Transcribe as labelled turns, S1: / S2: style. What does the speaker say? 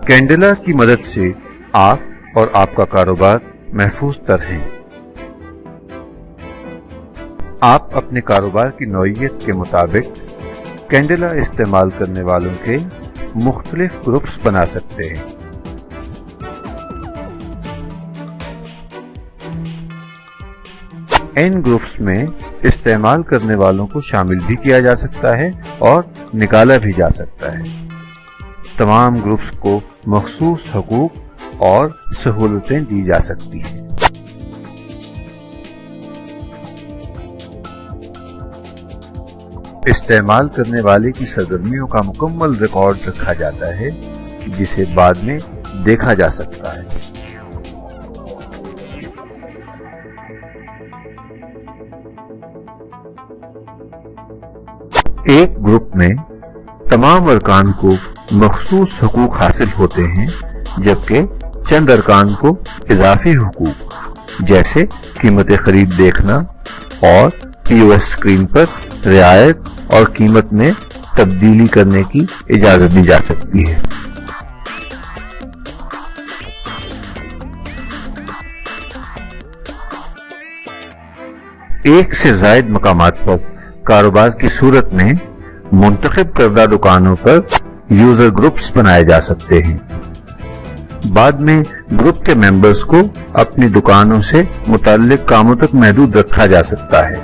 S1: کینڈلا کی مدد سے آپ اور آپ کا کاروبار محفوظ تر ہیں۔ آپ اپنے کاروبار کی نوعیت کے مطابق کینڈلا استعمال کرنے والوں کے مختلف گروپس بنا سکتے ہیں۔ ان گروپس میں استعمال کرنے والوں کو شامل بھی کیا جا سکتا ہے اور نکالا بھی جا سکتا ہے۔ تمام گروپس کو مخصوص حقوق اور سہولتیں دی جا سکتی ہیں۔ استعمال کرنے والے کی سرگرمیوں کا مکمل ریکارڈ رکھا جاتا ہے جسے بعد میں دیکھا جا سکتا ہے۔ ایک گروپ میں تمام ارکان کو مخصوص حقوق حاصل ہوتے ہیں، جبکہ چند ارکان کو اضافی حقوق جیسے قیمت خرید دیکھنا اور پی او ایس اسکرین پر رعایت اور قیمت میں تبدیلی کرنے کی اجازت دی جا سکتی ہے۔ ایک سے زائد مقامات پر کاروبار کی صورت میں منتخب کردہ دکانوں پر یوزر گروپس بنائے جا سکتے ہیں۔ بعد میں گروپ کے ممبرز کو اپنی دکانوں سے متعلق کاموں تک محدود رکھا جا سکتا ہے۔